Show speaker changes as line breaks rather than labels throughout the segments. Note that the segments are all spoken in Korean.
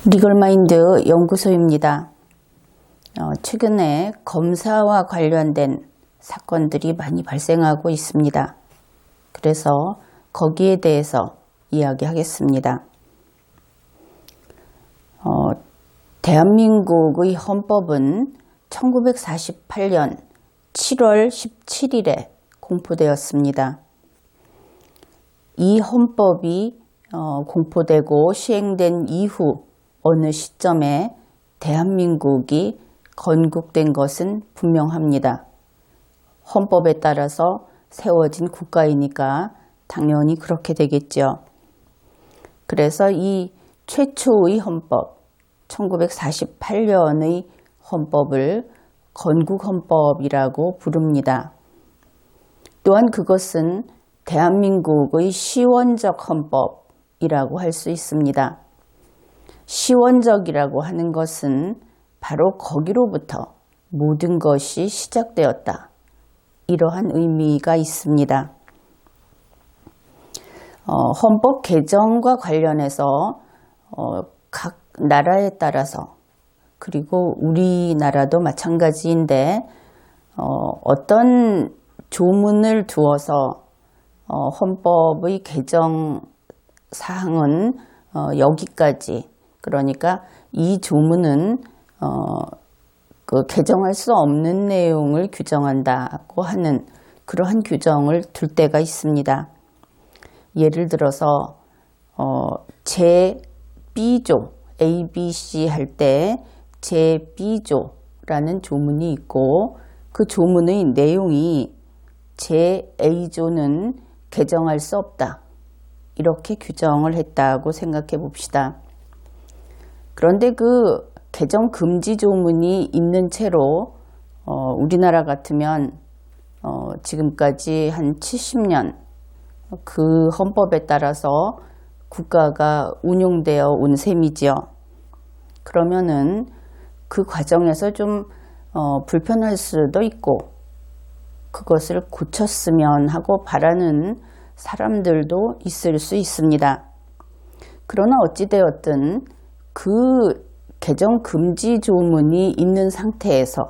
리걸마인드 연구소입니다. 최근에 검사와 관련된 사건들이 많이 발생하고 있습니다. 그래서 거기에 대해서 이야기하겠습니다. 대한민국의 헌법은 1948년 7월 17일에 공포되었습니다. 이 헌법이 공포되고 시행된 이후 어느 시점에 대한민국이 건국된 것은 분명합니다. 헌법에 따라서 세워진 국가이니까 당연히 그렇게 되겠죠. 그래서 이 최초의 헌법, 1948년의 헌법을 건국헌법이라고 부릅니다. 또한 그것은 대한민국의 시원적 헌법이라고 할 수 있습니다. 시원적이라고 하는 것은 바로 거기로부터 모든 것이 시작되었다. 이러한 의미가 있습니다. 헌법 개정과 관련해서 각 나라에 따라서 그리고 우리나라도 마찬가지인데 어떤 조문을 두어서 헌법의 개정 사항은 여기까지, 그러니까 이 조문은 개정할 수 없는 내용을 규정한다고 하는 그러한 규정을 둘 때가 있습니다. 예를 들어서 제-B조, A, B, C 할 때 제-B조라는 조문이 있고 그 조문의 내용이 제-A조는 개정할 수 없다. 이렇게 규정을 했다고 생각해 봅시다. 그런데 그 개정 금지 조문이 있는 채로 우리나라 같으면 지금까지 한 70년 그 헌법에 따라서 국가가 운용되어 온 셈이지요. 그러면은 그 과정에서 좀 불편할 수도 있고 그것을 고쳤으면 하고 바라는 사람들도 있을 수 있습니다. 그러나 어찌되었든 그 개정 금지 조문이 있는 상태에서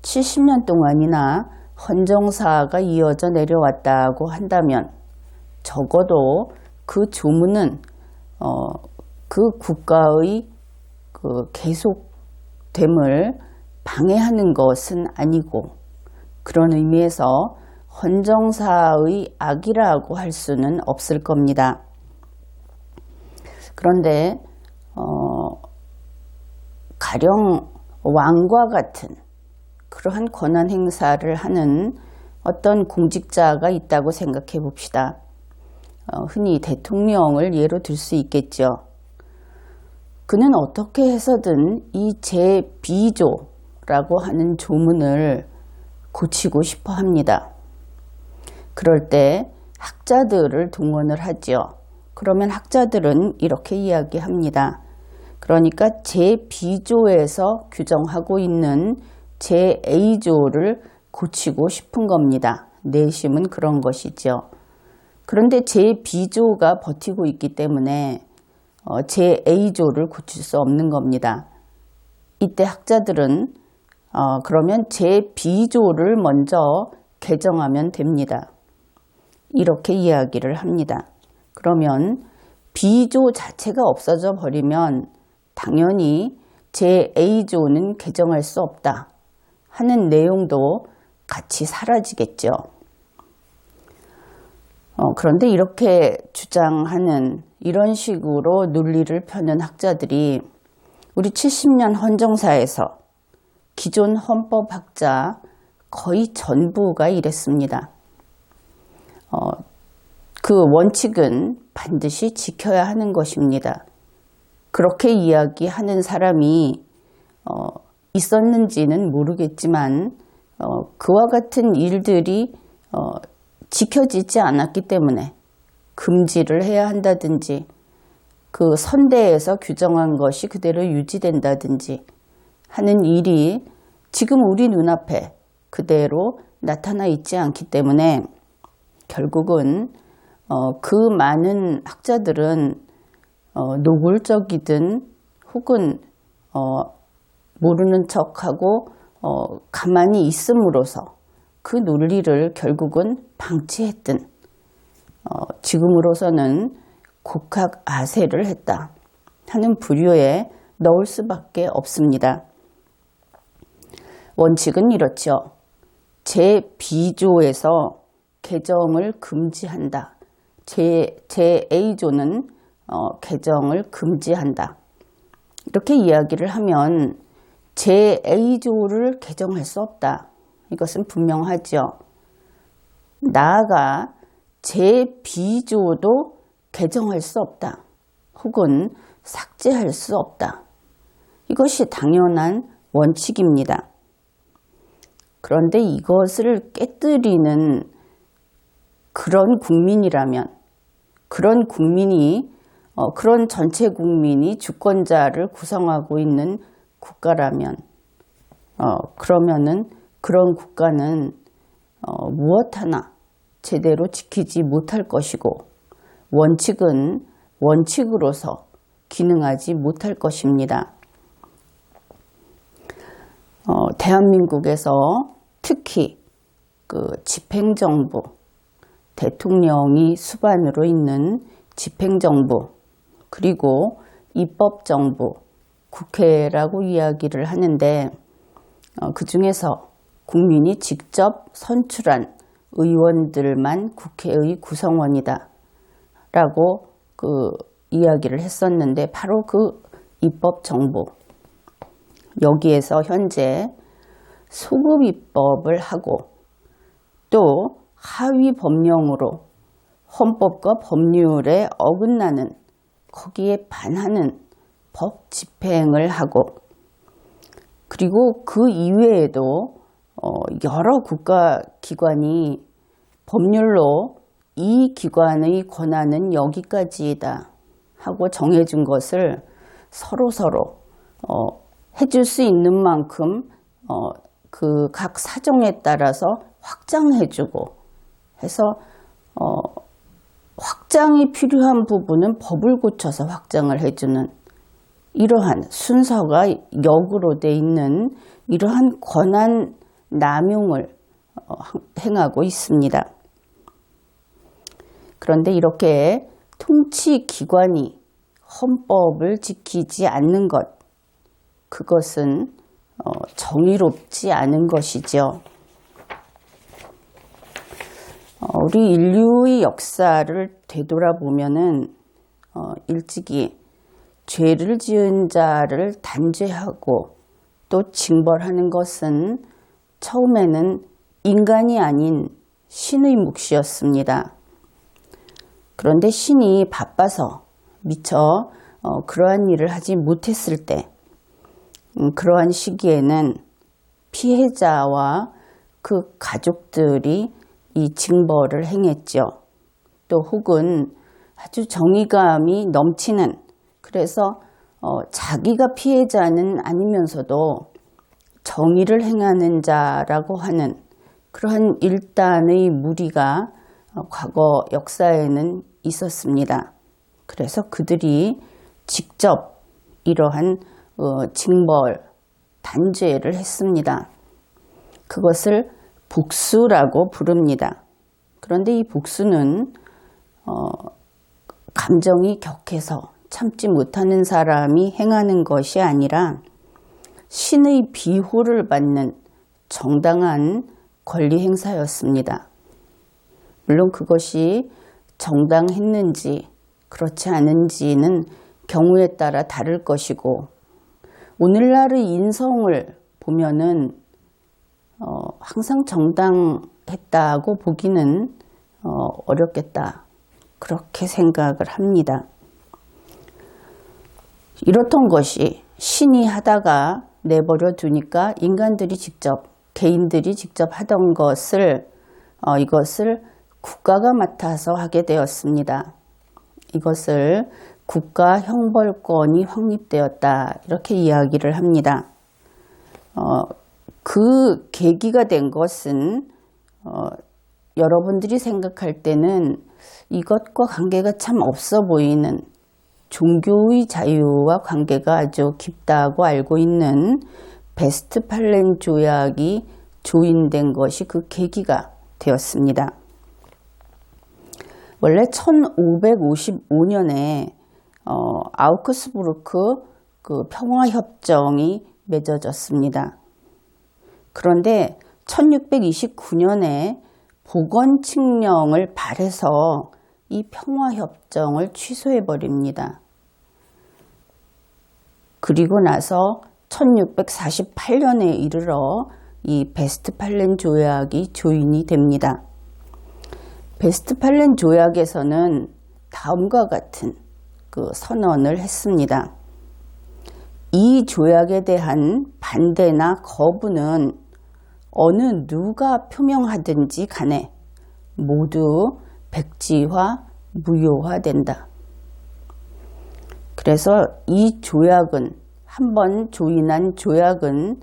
70년 동안이나 헌정사가 이어져 내려왔다고 한다면 적어도 그 조문은 그 국가의 그 계속됨을 방해하는 것은 아니고 그런 의미에서 헌정사의 악이라고 할 수는 없을 겁니다. 그런데 가령 왕과 같은 그러한 권한 행사를 하는 어떤 공직자가 있다고 생각해 봅시다. 흔히 대통령을 예로 들 수 있겠죠. 그는 어떻게 해서든 이 제-B조라고 하는 조문을 고치고 싶어 합니다. 그럴 때 학자들을 동원을 하죠. 그러면 학자들은 이렇게 이야기합니다. 그러니까 제-B조에서 규정하고 있는 제-A조를 고치고 싶은 겁니다. 내심은 그런 것이죠. 그런데 제-B조가 버티고 있기 때문에 제-A조를 고칠 수 없는 겁니다. 이때 학자들은 그러면 제-B조를 먼저 개정하면 됩니다. 이렇게 이야기를 합니다. 그러면 B조 자체가 없어져 버리면 당연히 제-A조는 개정할 수 없다 하는 내용도 같이 사라지겠죠. 그런데 이렇게 주장하는 이런 식으로 논리를 펴는 학자들이 우리 70년 헌정사에서 기존 헌법학자 거의 전부가 이랬습니다. 그 원칙은 반드시 지켜야 하는 것입니다. 그렇게 이야기하는 사람이 있었는지는 모르겠지만 그와 같은 일들이 지켜지지 않았기 때문에 금지를 해야 한다든지 그 선대에서 규정한 것이 그대로 유지된다든지 하는 일이 지금 우리 눈앞에 그대로 나타나 있지 않기 때문에 결국은 그 많은 학자들은 노골적이든 혹은 모르는 척하고 가만히 있음으로써 그 논리를 결국은 방치했든 지금으로서는 국학아세를 했다 하는 부류에 넣을 수밖에 없습니다. 원칙은 이렇죠. 제2조에서 개정을 금지한다. 제2조는 개정을 금지한다. 이렇게 이야기를 하면 제2조를 개정할 수 없다. 이것은 분명하죠. 나아가 제2조도 개정할 수 없다. 혹은 삭제할 수 없다. 이것이 당연한 원칙입니다. 그런데 이것을 깨뜨리는 그런 국민이라면, 그런 국민이, 그런 전체 국민이 주권자를 구성하고 있는 국가라면, 그러면은 그런 국가는 무엇 하나 제대로 지키지 못할 것이고, 원칙은 원칙으로서 기능하지 못할 것입니다. 대한민국에서 특히 그 집행정부, 대통령이 수반으로 있는 집행정부, 그리고 입법정부, 국회라고 이야기를 하는데 그 중에서 국민이 직접 선출한 의원들만 국회의 구성원이다 라고 그 이야기를 했었는데 바로 그 입법정부, 여기에서 현재 소급 입법을 하고 또 하위 법령으로 헌법과 법률에 어긋나는, 거기에 반하는 법 집행을 하고, 그리고 그 이외에도 여러 국가기관이 법률로 이 기관의 권한은 여기까지이다 하고 정해준 것을 서로 해줄 수 있는 만큼 그 각 사정에 따라서 확장해주고 해서 확장이 필요한 부분은 법을 고쳐서 확장을 해주는 이러한 순서가 역으로 돼 있는 이러한 권한 남용을 행하고 있습니다. 그런데 이렇게 통치기관이 헌법을 지키지 않는 것, 그것은 정의롭지 않은 것이죠. 우리 인류의 역사를 되돌아보면은 일찍이 죄를 지은 자를 단죄하고 또 징벌하는 것은 처음에는 인간이 아닌 신의 몫이었습니다. 그런데 신이 바빠서 미처 그러한 일을 하지 못했을 때, 그러한 시기에는 피해자와 그 가족들이 이 징벌을 행했죠. 또 혹은 아주 정의감이 넘치는, 그래서 자기가 피해자는 아니면서도 정의를 행하는 자라고 하는 그러한 일단의 무리가 과거 역사에는 있었습니다. 그래서 그들이 직접 이러한 징벌, 단죄를 했습니다. 그것을 복수라고 부릅니다. 그런데 이 복수는 감정이 격해서 참지 못하는 사람이 행하는 것이 아니라 신의 비호를 받는 정당한 권리 행사였습니다. 물론 그것이 정당했는지 그렇지 않은지는 경우에 따라 다를 것이고, 오늘날의 인성을 보면은 항상 정당했다고 보기는 어렵겠다, 그렇게 생각을 합니다. 이렇던 것이 신이 하다가 내버려 두니까 인간들이 직접, 개인들이 직접 하던 것을 이것을 국가가 맡아서 하게 되었습니다. 이것을 국가 형벌권이 확립되었다, 이렇게 이야기를 합니다. 그 계기가 된 것은 여러분들이 생각할 때는 이것과 관계가 참 없어 보이는 종교의 자유와 관계가 아주 깊다고 알고 있는 베스트팔렌 조약이 조인된 것이 그 계기가 되었습니다. 원래 1555년에 아우크스부르크 그 평화협정이 맺어졌습니다. 그런데 1629년에 복원칙령을 발해서 이 평화협정을 취소해버립니다. 그리고 나서 1648년에 이르러 이 베스트팔렌 조약이 조인이 됩니다. 베스트팔렌 조약에서는 다음과 같은 그 선언을 했습니다. 이 조약에 대한 반대나 거부는 어느 누가 표명하든지 간에 모두 백지화, 무효화된다. 그래서 이 조약은 한번 조인한 조약은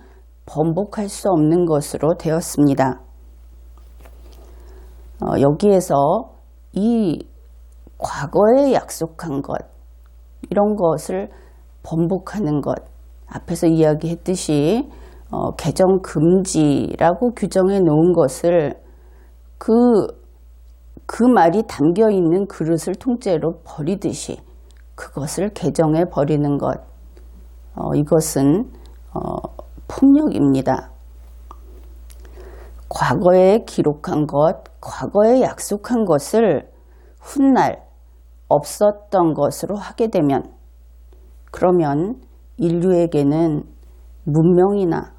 번복할 수 없는 것으로 되었습니다. 여기에서 이 과거에 약속한 것, 이런 것을 번복하는 것, 앞에서 이야기했듯이 개정 금지라고 규정해 놓은 것을 그 말이 담겨 있는 그릇을 통째로 버리듯이 그것을 개정해 버리는 것, 이것은 폭력입니다. 과거에 기록한 것, 과거에 약속한 것을 훗날 없었던 것으로 하게 되면, 그러면 인류에게는 문명이나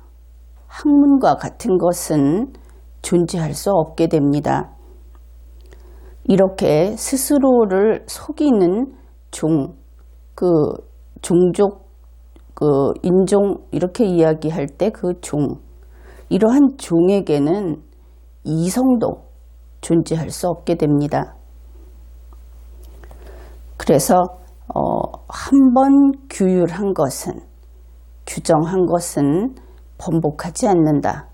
학문과 같은 것은 존재할 수 없게 됩니다. 이렇게 스스로를 속이는 종족, 인종, 이렇게 이야기할 때 그 이러한 종에게는 이성도 존재할 수 없게 됩니다. 그래서 한번 규율한 것은, 규정한 것은 번복하지 않는다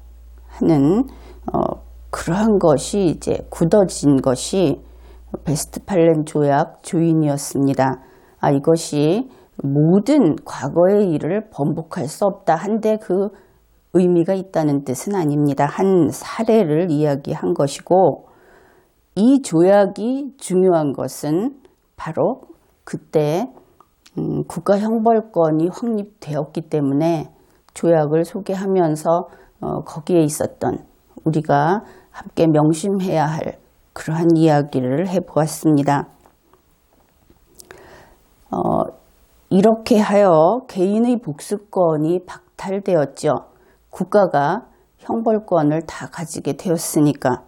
하는 그러한 것이 이제 굳어진 것이 베스트팔렌 조약 조인이었습니다. 이것이 모든 과거의 일을 번복할 수 없다 한데 그 의미가 있다는 뜻은 아닙니다. 한 사례를 이야기한 것이고, 이 조약이 중요한 것은 바로 그때 국가형벌권이 확립되었기 때문에 조약을 소개하면서 거기에 있었던 우리가 함께 명심해야 할 그러한 이야기를 해보았습니다. 이렇게 하여 개인의 복수권이 박탈되었죠. 국가가 형벌권을 다 가지게 되었으니까.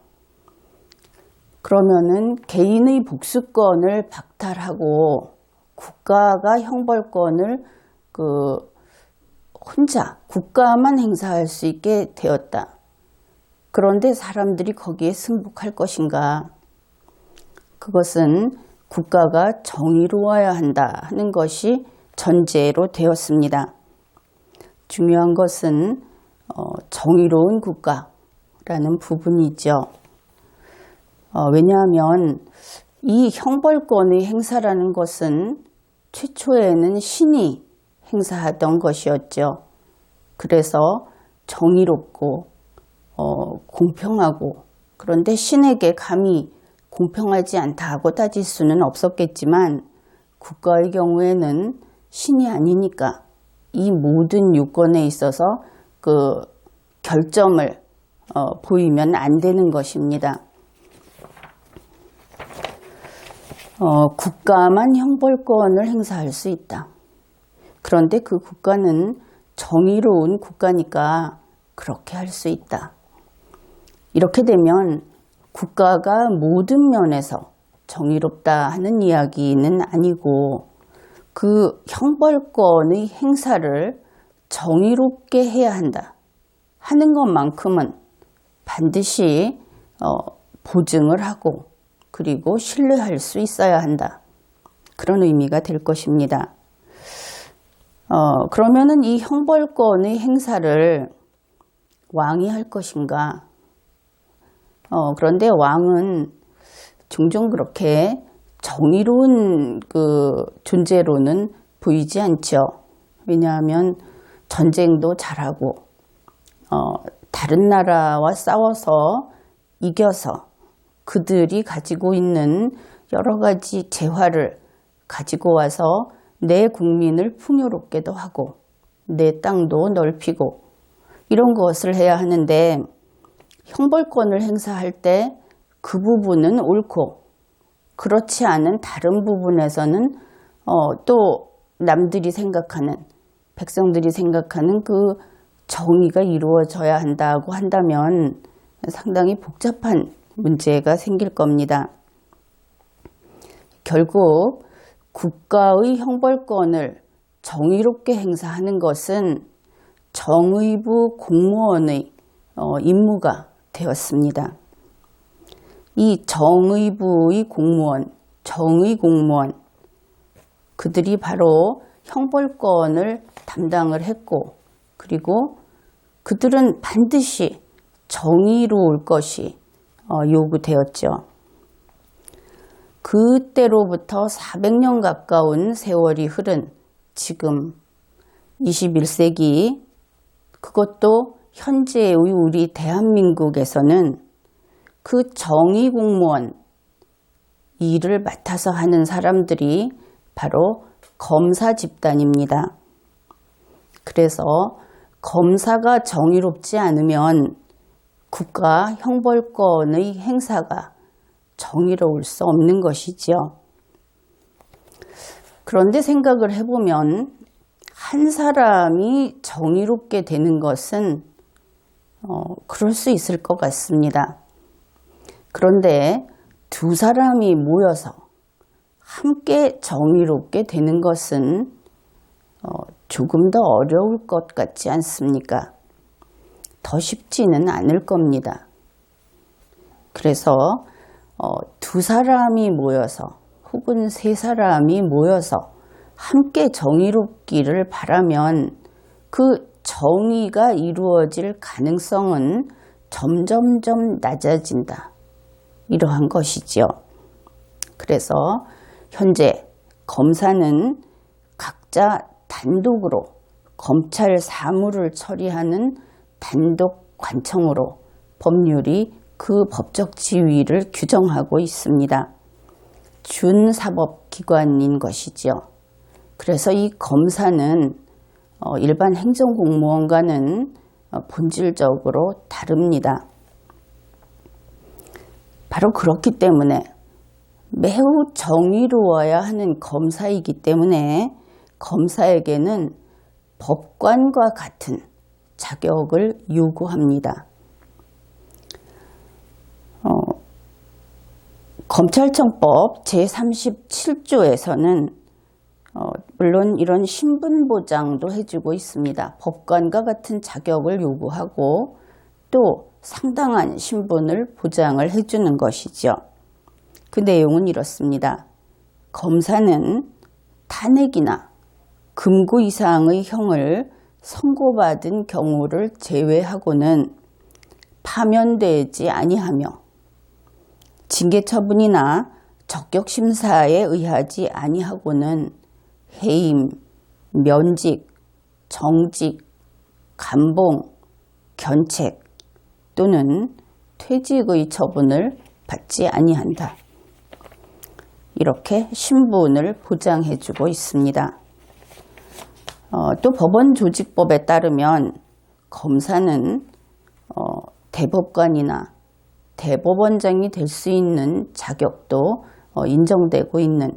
그러면은 개인의 복수권을 박탈하고 국가가 형벌권을 혼자 국가만 행사할 수 있게 되었다. 그런데 사람들이 거기에 승복할 것인가? 그것은 국가가 정의로워야 한다 하는 것이 전제로 되었습니다. 중요한 것은 정의로운 국가라는 부분이죠. 왜냐하면 이 형벌권의 행사라는 것은 최초에는 신이 행사하던 것이었죠. 그래서 정의롭고 공평하고, 그런데 신에게 감히 공평하지 않다고 따질 수는 없었겠지만 국가의 경우에는 신이 아니니까 이 모든 유권에 있어서 그 결점을 보이면 안 되는 것입니다. 국가만 형벌권을 행사할 수 있다. 그런데 그 국가는 정의로운 국가니까 그렇게 할 수 있다. 이렇게 되면 국가가 모든 면에서 정의롭다 하는 이야기는 아니고, 그 형벌권의 행사를 정의롭게 해야 한다 하는 것만큼은 반드시 보증을 하고 그리고 신뢰할 수 있어야 한다. 그런 의미가 될 것입니다. 그러면은 이 형벌권의 행사를 왕이 할 것인가? 그런데 왕은 종종 그렇게 정의로운 그 존재로는 보이지 않죠. 왜냐하면 전쟁도 잘하고 다른 나라와 싸워서 이겨서 그들이 가지고 있는 여러 가지 재화를 가지고 와서 내 국민을 풍요롭게도 하고 내 땅도 넓히고 이런 것을 해야 하는데 형벌권을 행사할 때 그 부분은 옳고 그렇지 않은 다른 부분에서는 또 남들이 생각하는 백성들이 생각하는 그 정의가 이루어져야 한다고 한다면 상당히 복잡한 문제가 생길 겁니다. 결국 국가의 형벌권을 정의롭게 행사하는 것은 정의부 공무원의 임무가 되었습니다. 이 정의부의 공무원, 정의공무원, 그들이 바로 형벌권을 담당을 했고 그리고 그들은 반드시 정의로울 것이 요구되었죠. 그때로부터 400년 가까운 세월이 흐른 지금 21세기, 그것도 현재의 우리 대한민국에서는 그 정의 공무원 일을 맡아서 하는 사람들이 바로 검사 집단입니다. 그래서 검사가 정의롭지 않으면 국가 형벌권의 행사가 정의로울 수 없는 것이지요. 그런데 생각을 해보면 한 사람이 정의롭게 되는 것은 그럴 수 있을 것 같습니다. 그런데 두 사람이 모여서 함께 정의롭게 되는 것은 조금 더 어려울 것 같지 않습니까? 더 쉽지는 않을 겁니다. 그래서 두 사람이 모여서 혹은 세 사람이 모여서 함께 정의롭기를 바라면 그 정의가 이루어질 가능성은 점점점 낮아진다. 이러한 것이지요. 그래서 현재 검사는 각자 단독으로 검찰 사무를 처리하는 단독 관청으로 법률이 그 법적 지위를 규정하고 있습니다. 준사법기관인 것이지요. 그래서 이 검사는 일반 행정공무원과는 본질적으로 다릅니다. 바로 그렇기 때문에 매우 정의로워야 하는 검사이기 때문에 검사에게는 법관과 같은 자격을 요구합니다. 검찰청법 제37조에서는 물론 이런 신분보장도 해주고 있습니다. 법관과 같은 자격을 요구하고 또 상당한 신분을 보장을 해주는 것이죠. 그 내용은 이렇습니다. 검사는 탄핵이나 금고 이상의 형을 선고받은 경우를 제외하고는 파면되지 아니하며 징계처분이나 적격심사에 의하지 아니하고는 해임, 면직, 정직, 감봉, 견책 또는 퇴직의 처분을 받지 아니한다. 이렇게 신분을 보장해주고 있습니다. 또 법원조직법에 따르면 검사는 대법관이나 대법원장이 될 수 있는 자격도 인정되고 있는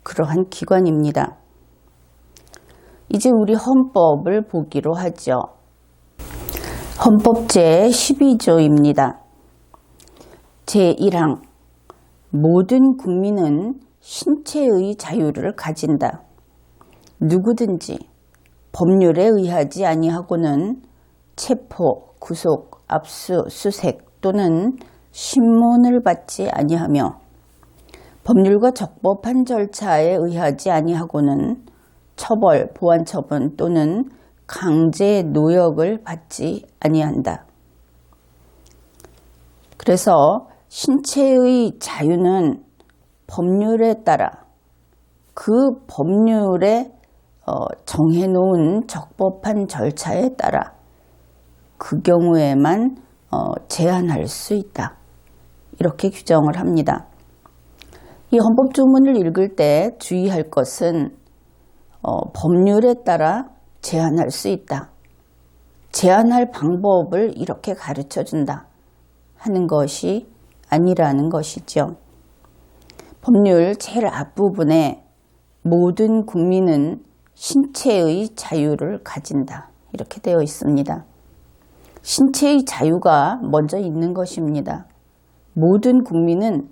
그러한 기관입니다. 이제 우리 헌법을 보기로 하죠. 헌법 제12조입니다. 제1항 모든 국민은 신체의 자유를 가진다. 누구든지 법률에 의하지 아니하고는 체포, 구속, 압수, 수색 또는 신문을 받지 아니하며 법률과 적법한 절차에 의하지 아니하고는 처벌, 보안처분 또는 강제 노역을 받지 아니한다. 그래서 신체의 자유는 법률에 따라 그 법률에 정해놓은 적법한 절차에 따라 그 경우에만 제한할 수 있다. 이렇게 규정을 합니다. 이 헌법조문을 읽을 때 주의할 것은 법률에 따라 제한할 수 있다. 제한할 방법을 이렇게 가르쳐준다 하는 것이 아니라는 것이죠. 법률 제일 앞부분에 모든 국민은 신체의 자유를 가진다. 이렇게 되어 있습니다. 신체의 자유가 먼저 있는 것입니다. 모든 국민은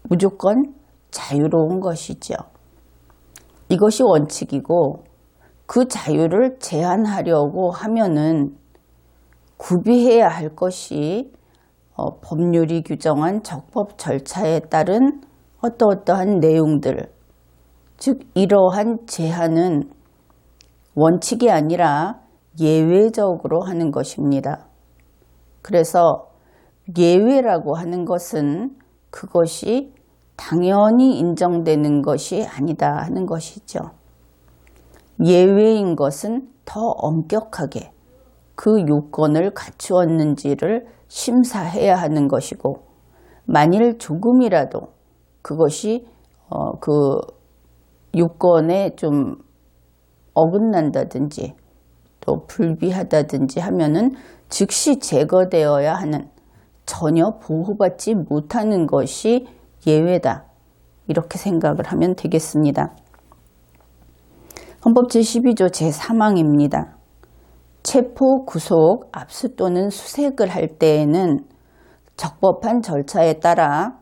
무조건 자유로운 것이죠. 이것이 원칙이고 그 자유를 제한하려고 하면은 구비해야 할 것이 법률이 규정한 적법 절차에 따른 어떠한 내용들, 즉 이러한 제한은 원칙이 아니라 예외적으로 하는 것입니다. 그래서 예외라고 하는 것은 그것이 당연히 인정되는 것이 아니다 하는 것이죠. 예외인 것은 더 엄격하게 그 요건을 갖추었는지를 심사해야 하는 것이고, 만일 조금이라도 그것이 그 요건에 좀 어긋난다든지 또 불비하다든지 하면은 즉시 제거되어야 하는, 전혀 보호받지 못하는 것이 예외다. 이렇게 생각을 하면 되겠습니다. 헌법 제12조 제3항입니다. 체포, 구속, 압수 또는 수색을 할 때에는 적법한 절차에 따라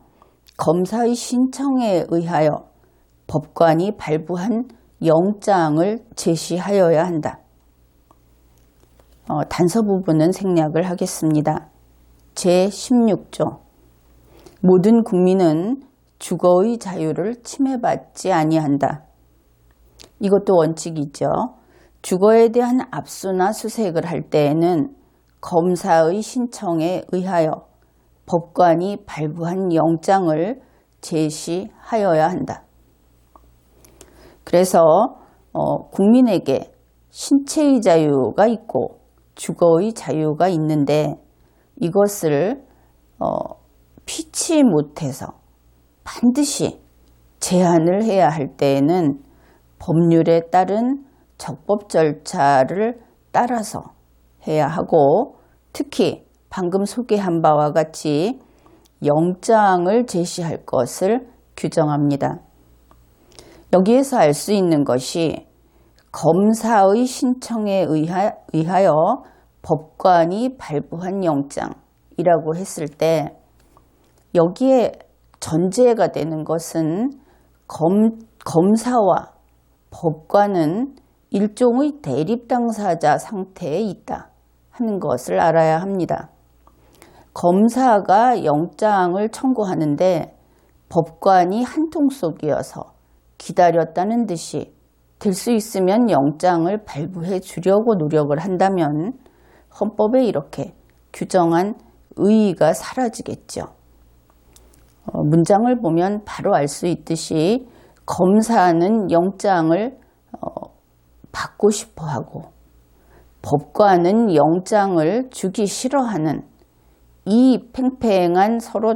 검사의 신청에 의하여 법관이 발부한 영장을 제시하여야 한다. 단서 부분은 생략을 하겠습니다. 제16조 모든 국민은 주거의 자유를 침해받지 아니한다. 이것도 원칙이죠. 주거에 대한 압수나 수색을 할 때에는 검사의 신청에 의하여 법관이 발부한 영장을 제시하여야 한다. 그래서 국민에게 신체의 자유가 있고 주거의 자유가 있는데 이것을 피치 못해서 반드시 제한을 해야 할 때에는 법률에 따른 적법 절차를 따라서 해야 하고, 특히 방금 소개한 바와 같이 영장을 제시할 것을 규정합니다. 여기에서 알 수 있는 것이 검사의 신청에 의하여 법관이 발부한 영장이라고 했을 때 여기에 전제가 되는 것은 검사와 법관은 일종의 대립당사자 상태에 있다 하는 것을 알아야 합니다. 검사가 영장을 청구하는데 법관이 한통 속이어서 기다렸다는 듯이 될 수 있으면 영장을 발부해 주려고 노력을 한다면 헌법에 이렇게 규정한 의의가 사라지겠죠. 문장을 보면 바로 알 수 있듯이 검사는 영장을 받고 싶어 하고 법관은 영장을 주기 싫어하는 이 팽팽한 서로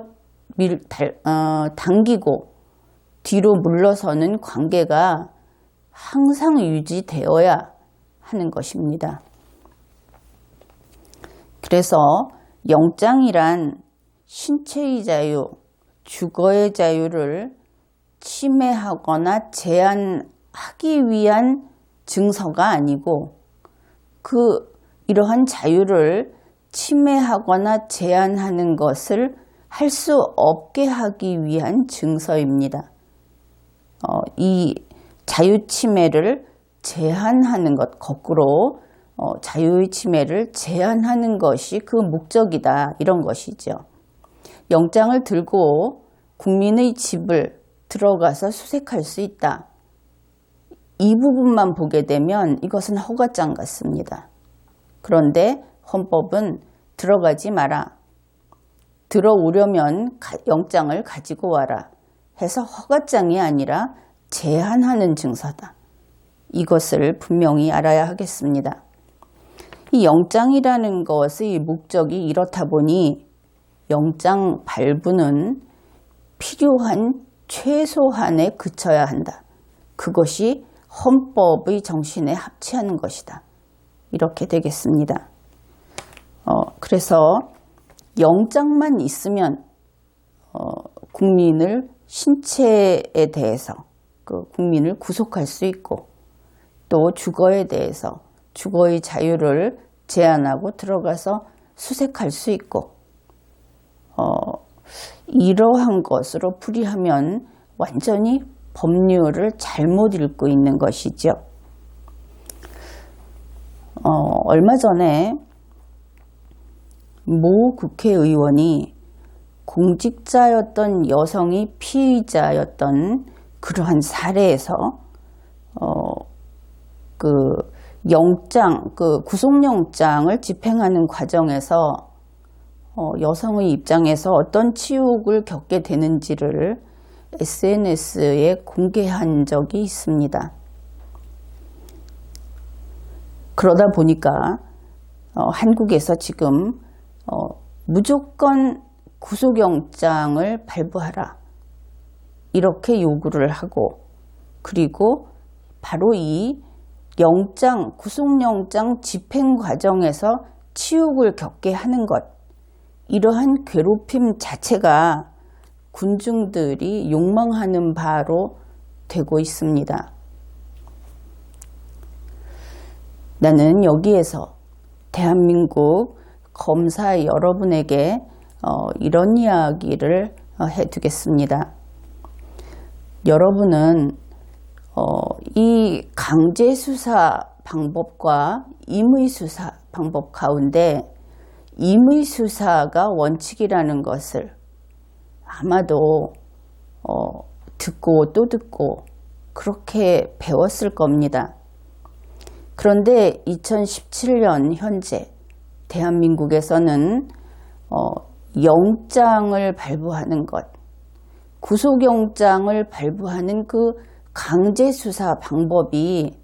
당기고 뒤로 물러서는 관계가 항상 유지되어야 하는 것입니다. 그래서 영장이란 신체의 자유, 주거의 자유를 침해하거나 제한하기 위한 증서가 아니고 이러한 자유를 침해하거나 제한하는 것을 할 수 없게 하기 위한 증서입니다. 이 자유 침해를 제한하는 것, 거꾸로 자유의 침해를 제한하는 것이 그 목적이다, 이런 것이죠. 영장을 들고 국민의 집을 들어가서 수색할 수 있다. 이 부분만 보게 되면 이것은 허가장 같습니다. 그런데 헌법은 들어가지 마라. 들어오려면 영장을 가지고 와라. 해서 허가장이 아니라 제한하는 증서다. 이것을 분명히 알아야 하겠습니다. 이 영장이라는 것의 목적이 이렇다 보니 영장 발부는 필요한 최소한에 그쳐야 한다. 그것이 헌법의 정신에 합치하는 것이다. 이렇게 되겠습니다. 그래서 영장만 있으면 국민을 신체에 대해서 국민을 구속할 수 있고 또 주거에 대해서 주거의 자유를 제한하고 들어가서 수색할 수 있고 이러한 것으로 풀이하면 완전히 법률을 잘못 읽고 있는 것이죠. 얼마 전에 모 국회의원이 공직자였던 여성이 피의자였던 그러한 사례에서 구속영장을 집행하는 과정에서 여성의 입장에서 어떤 치욕을 겪게 되는지를 SNS에 공개한 적이 있습니다. 그러다 보니까 한국에서 지금 무조건 구속영장을 발부하라 이렇게 요구를 하고, 그리고 바로 이 구속영장 집행 과정에서 치욕을 겪게 하는 것, 이러한 괴롭힘 자체가 군중들이 욕망하는 바로 되고 있습니다. 나는 여기에서 대한민국 검사 여러분에게 이런 이야기를 해두겠습니다. 여러분은 이 강제수사 방법과 임의수사 방법 가운데 임의수사가 원칙이라는 것을 아마도 듣고 또 듣고 그렇게 배웠을 겁니다. 그런데 2017년 현재 대한민국에서는 영장을 발부하는 것, 구속영장을 발부하는 그 강제수사 방법이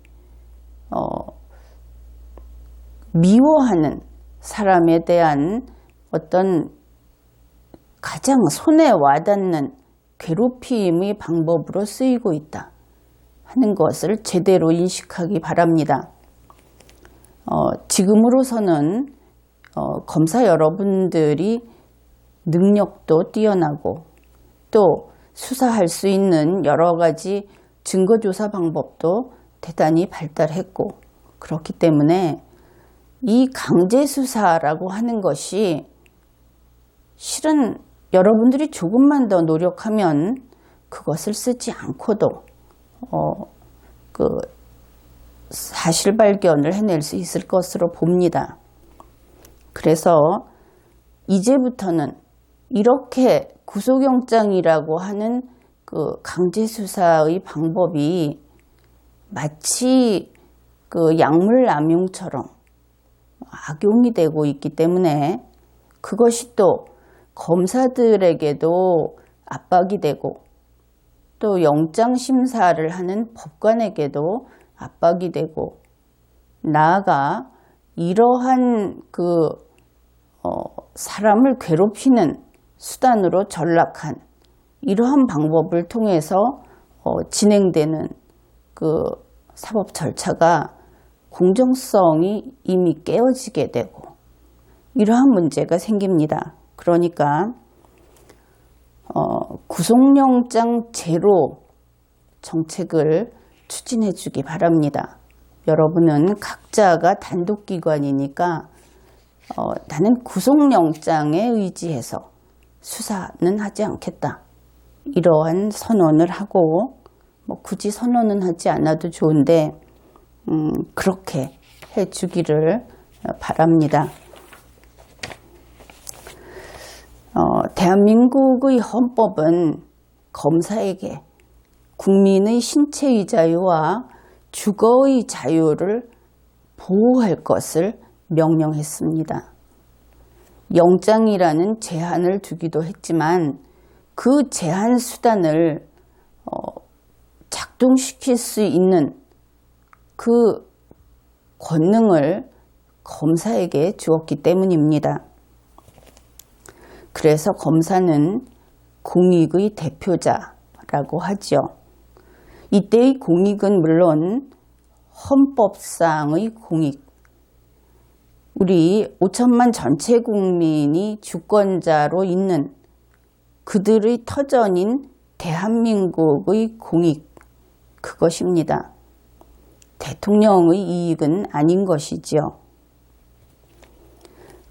미워하는 사람에 대한 어떤 가장 손에 와닿는 괴롭힘의 방법으로 쓰이고 있다 하는 것을 제대로 인식하기 바랍니다. 지금으로서는 검사 여러분들이 능력도 뛰어나고 또 수사할 수 있는 여러 가지 증거조사 방법도 대단히 발달했고, 그렇기 때문에 이 강제수사라고 하는 것이 실은 여러분들이 조금만 더 노력하면 그것을 쓰지 않고도 사실 발견을 해낼 수 있을 것으로 봅니다. 그래서 이제부터는 이렇게 구속영장이라고 하는 그 강제수사의 방법이 마치 그 약물남용처럼 악용이 되고 있기 때문에 그것이 또 검사들에게도 압박이 되고 또 영장심사를 하는 법관에게도 압박이 되고, 나아가 이러한 사람을 괴롭히는 수단으로 전락한 이러한 방법을 통해서 진행되는 그 사법 절차가 공정성이 이미 깨어지게 되고 이러한 문제가 생깁니다. 그러니까 구속영장 제로 정책을 추진해 주기 바랍니다. 여러분은 각자가 단독기관이니까 나는 구속영장에 의지해서 수사는 하지 않겠다, 이러한 선언을 하고, 굳이 선언은 하지 않아도 좋은데 그렇게 해주기를 바랍니다. 대한민국의 헌법은 검사에게 국민의 신체의 자유와 주거의 자유를 보호할 것을 명령했습니다. 영장이라는 제한을 두기도 했지만 그 제한 수단을 작동시킬 수 있는 그 권능을 검사에게 주었기 때문입니다. 그래서 검사는 공익의 대표자라고 하죠. 이때의 공익은 물론 헌법상의 공익, 우리 5천만 전체 국민이 주권자로 있는 그들의 터전인 대한민국의 공익, 그것입니다. 대통령의 이익은 아닌 것이지요.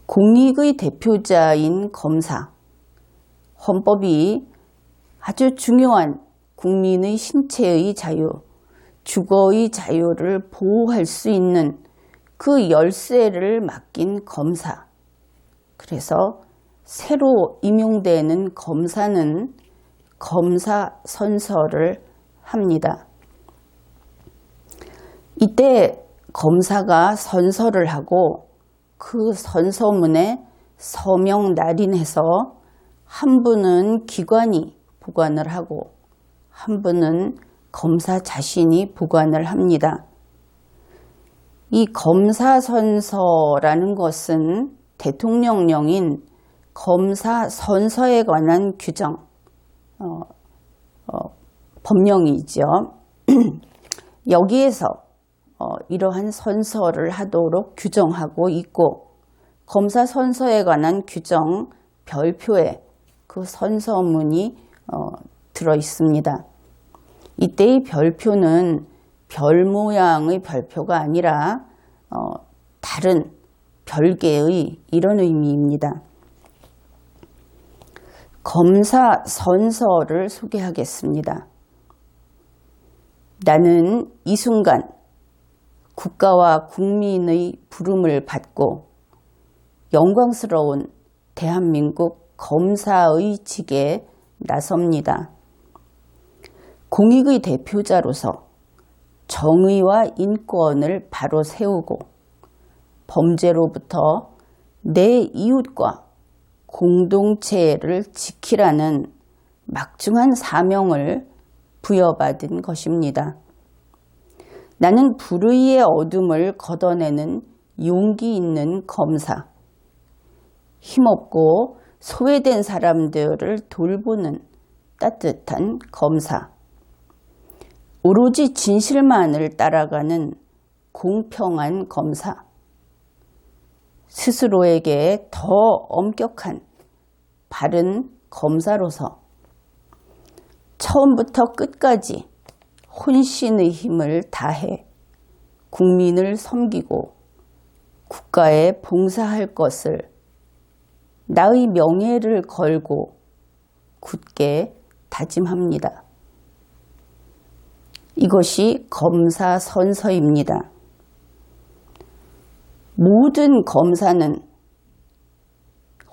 공익의 대표자인 검사, 헌법이 아주 중요한 국민의 신체의 자유, 주거의 자유를 보호할 수 있는 그 열쇠를 맡긴 검사. 그래서 새로 임용되는 검사는 검사 선서를 합니다. 이때 검사가 선서를 하고 그 선서문에 서명 날인해서 한 분은 기관이 보관을 하고 한 분은 검사 자신이 보관을 합니다. 이 검사 선서라는 것은 대통령령인 검사 선서에 관한 규정, 법령이죠. 여기에서 이러한 선서를 하도록 규정하고 있고 검사 선서에 관한 규정 별표에 그 선서문이 들어 있습니다. 이때의 별표는 별 모양의 별표가 아니라 다른 별개의 이런 의미입니다. 검사 선서를 소개하겠습니다. 나는 이 순간 국가와 국민의 부름을 받고 영광스러운 대한민국 검사의 직에 나섭니다. 공익의 대표자로서 정의와 인권을 바로 세우고 범죄로부터 내 이웃과 공동체를 지키라는 막중한 사명을 부여받은 것입니다. 나는 불의의 어둠을 걷어내는 용기 있는 검사, 힘없고 소외된 사람들을 돌보는 따뜻한 검사, 오로지 진실만을 따라가는 공평한 검사, 스스로에게 더 엄격한 바른 검사로서 처음부터 끝까지 혼신의 힘을 다해 국민을 섬기고 국가에 봉사할 것을 나의 명예를 걸고 굳게 다짐합니다. 이것이 검사 선서입니다. 모든 검사는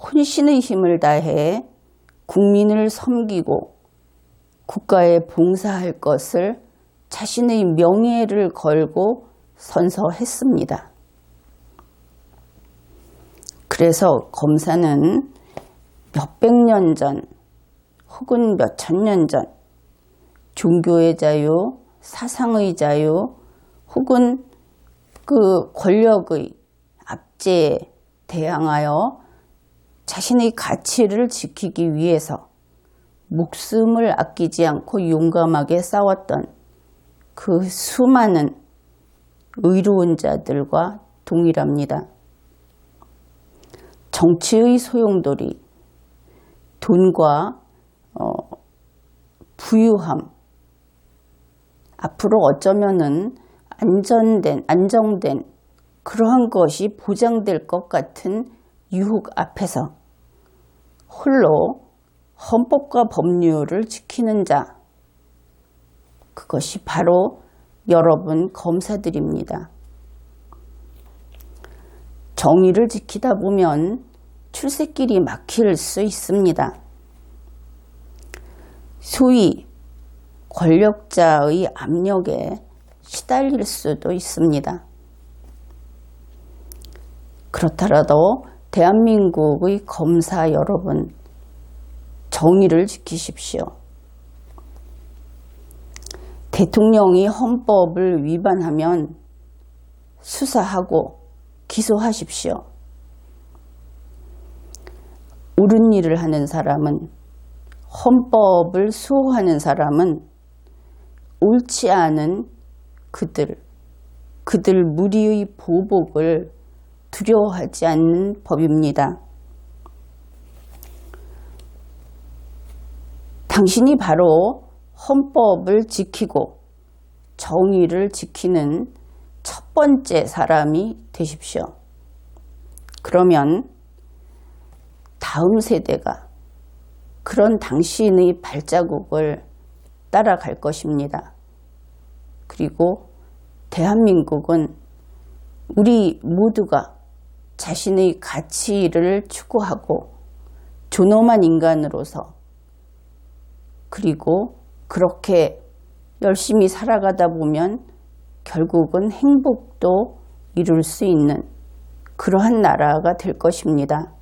혼신의 힘을 다해 국민을 섬기고 국가에 봉사할 것을 자신의 명예를 걸고 선서했습니다. 그래서 검사는 몇백 년 전 혹은 몇천 년 전 종교의 자유, 사상의 자유 혹은 그 권력의 압제에 대항하여 자신의 가치를 지키기 위해서 목숨을 아끼지 않고 용감하게 싸웠던 그 수많은 의로운 자들과 동일합니다. 정치의 소용돌이, 돈과 부유함, 앞으로 어쩌면은 안정된 그러한 것이 보장될 것 같은 유혹 앞에서 홀로 헌법과 법률을 지키는 자, 그것이 바로 여러분 검사들입니다. 정의를 지키다 보면 출세길이 막힐 수 있습니다. 소위 권력자의 압력에 시달릴 수도 있습니다. 그렇더라도 대한민국의 검사 여러분, 정의를 지키십시오. 대통령이 헌법을 위반하면 수사하고 기소하십시오. 옳은 일을 하는 사람은, 헌법을 수호하는 사람은 옳지 않은 그들 무리의 보복을 두려워하지 않는 법입니다. 당신이 바로 헌법을 지키고 정의를 지키는 첫 번째 사람이 되십시오. 그러면 다음 세대가 그런 당신의 발자국을 따라갈 것입니다. 그리고 대한민국은 우리 모두가 자신의 가치를 추구하고 존엄한 인간으로서, 그리고 그렇게 열심히 살아가다 보면 결국은 행복도 이룰 수 있는 그러한 나라가 될 것입니다.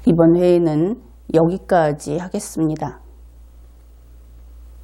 이번 회의는 여기까지 하겠습니다.